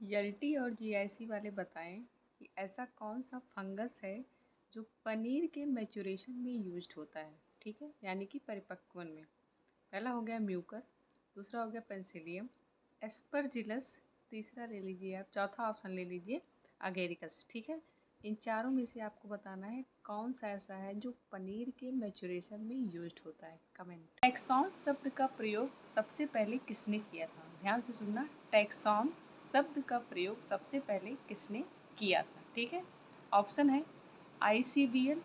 LT और GIC वाले बताएं कि ऐसा कौन सा फंगस है जो पनीर के मैच्योरेशन में यूज्ड होता है। ठीक है, यानी कि परिपक्वन में। पहला हो गया म्यूकर, दूसरा हो गया पेंसिलियम, एस्परजिलस, तीसरा ले लीजिए आप, चौथा ऑप्शन ले लीजिए अगेरिकस। ठीक है, इन चारों में से आपको बताना है कौन सा ऐसा है जो पनीर के मैच्योरेशन में यूज्ड होता है। कमेंट। टैक्सॉन शब्द का प्रयोग सबसे पहले किसने किया था? ध्यान से सुनना, टैक्सॉन शब्द का प्रयोग सबसे पहले किसने किया था? ठीक है, ऑप्शन है ICBN,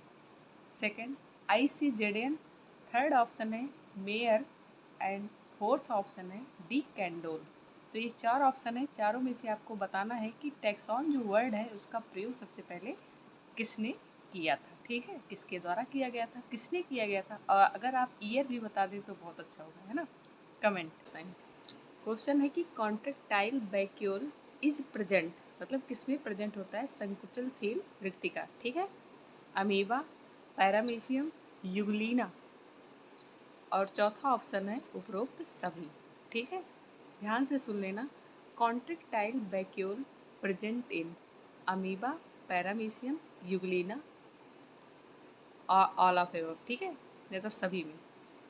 second ICZN, third option है मेयर एंड फोर्थ ऑप्शन है डी कैंडोल। तो ये चार ऑप्शन है, चारों में से आपको बताना है कि टैक्सॉन जो वर्ड है उसका प्रयोग सबसे पहले किसने किया था। ठीक है, किसके द्वारा किया गया था, किसने किया गया था, और अगर आप ईयर भी बता दें तो बहुत अच्छा होगा, है ना। Comment time. क्वेश्चन है कि कॉन्ट्रेक्टाइल वैक्यूल इज प्रेजेंट, मतलब किसमें प्रेजेंट होता है? संकुचनशील मृत्तिका। ठीक है, अमीबा, पैरामीशियम, यूग्लिना, और चौथा ऑप्शन है उपरोक्त सभी। ठीक है, ध्यान से सुन लेना। Contractile vacuole present in amoeba, paramecium, Euglena और ऑल ऑफ एबव। ठीक है, मतलब सभी में,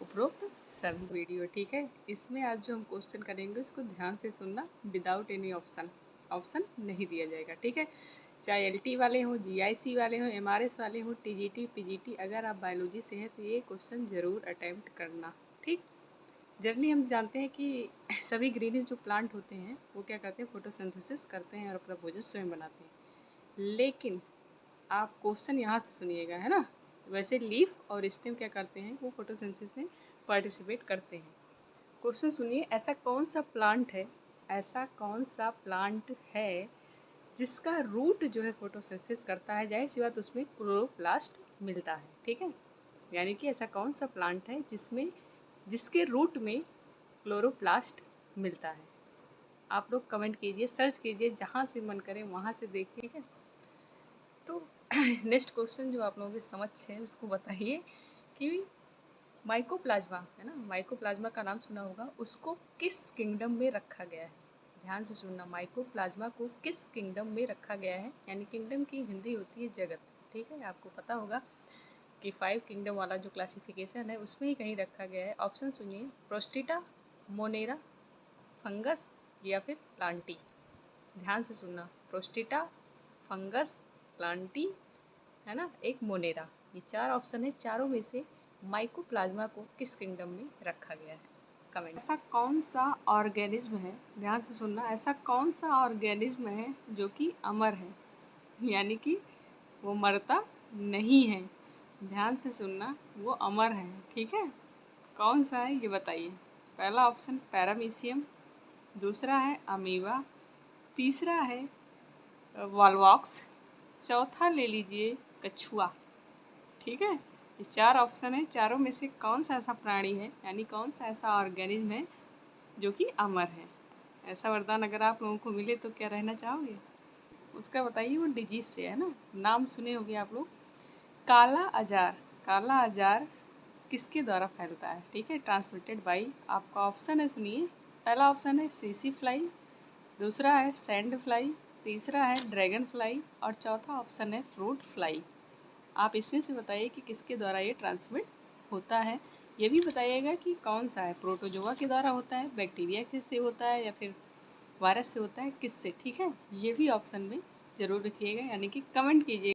उपरोक्त सभी। वीडियो ठीक है, इसमें आज जो हम क्वेश्चन करेंगे उसको ध्यान से सुनना, विदाउट एनी ऑप्शन, ऑप्शन नहीं दिया जाएगा। ठीक है, चाहे एलटी वाले हों, जीआईसी वाले हों, एमआरएस वाले हों, टीजीटी, पीजीटी, अगर आप बायोलॉजी से हैं तो ये क्वेश्चन ज़रूर अटैम्प्ट करना। ठीक, जनरली हम जानते हैं कि सभी ग्रीनिश जो प्लांट होते हैं वो क्या करते हैं? फोटोसिंथेसिस करते हैं और अपना भोजन स्वयं बनाते हैं। लेकिन आप क्वेश्चन यहाँ से सुनिएगा, है ना। वैसे लीफ और स्टेम क्या करते हैं? वो फोटोसिंथेसिस में पार्टिसिपेट करते हैं। क्वेश्चन सुनिए, ऐसा कौन सा प्लांट है, ऐसा कौन सा प्लांट है जिसका रूट जो है फोटोसिंथेसिस करता है? जाहिर सी बात उसमें क्लोरोप्लास्ट मिलता है। ठीक है, यानी कि ऐसा कौन सा प्लांट है जिसके रूट में क्लोरोप्लास्ट मिलता है? आप लोग कमेंट कीजिए, सर्च कीजिए, जहाँ से मन करे वहाँ से देखिए। ठीक है, तो नेक्स्ट क्वेश्चन जो आप लोगों के समझ है उसको बताइए कि माइकोप्लाज्मा, है ना, माइकोप्लाज्मा का नाम सुना होगा, उसको किस किंगडम में रखा गया है? ध्यान से सुनना, माइकोप्लाज्मा को किस किंगडम में रखा गया है, यानी किंगडम की हिंदी होती है जगत। ठीक है, आपको पता होगा कि 5 किंगडम वाला जो क्लासिफिकेशन है उसमें ही कहीं रखा गया है। ऑप्शन सुनिए, प्रोस्टिटा, मोनेरा, फंगस या फिर प्लांटी। ध्यान से सुनना, प्रोस्टिटा, फंगस, प्लांटी, है ना, एक मोनेरा। ये चार ऑप्शन है, चारों में से माइकोप्लाज्मा को किस किंगडम में रखा गया है? कमेंट। ऐसा कौन सा ऑर्गेनिज्म है, ध्यान से सुनना, ऐसा कौन सा ऑर्गेनिज्म है जो कि अमर है, यानी कि वो मरता नहीं है? ध्यान से सुनना, वो अमर है। ठीक है, कौन सा है ये बताइए। पहला ऑप्शन पैरामीशियम, दूसरा है अमीबा, तीसरा है वॉलवॉक्स, चौथा ले लीजिए कछुआ। ठीक है, ये चार ऑप्शन है, चारों में से कौन सा ऐसा प्राणी है, यानी कौन सा ऐसा ऑर्गेनिज्म है जो कि अमर है? ऐसा वरदान अगर आप लोगों को मिले तो क्या रहना चाहोगे? उसका बताइए, वो डिजीज से है ना, नाम सुने होंगे आप लोग। काला अजार, काला अजार किसके द्वारा फैलता है? ठीक है, ट्रांसमिटेड बाई, आपका ऑप्शन है सुनिए। पहला ऑप्शन है सीसी फ्लाई, दूसरा है सैंड फ्लाई, तीसरा है ड्रैगन फ्लाई और चौथा ऑप्शन है फ्रूट फ्लाई। आप इसमें से बताइए कि किसके द्वारा ये ट्रांसमिट होता है। ये भी बताइएगा कि कौन सा है, प्रोटोजोआ के द्वारा होता है, बैक्टीरिया से होता है या फिर वायरस से होता है, किससे? ठीक है, ये भी ऑप्शन में ज़रूर लिखिएगा, यानी कि कमेंट कीजिए।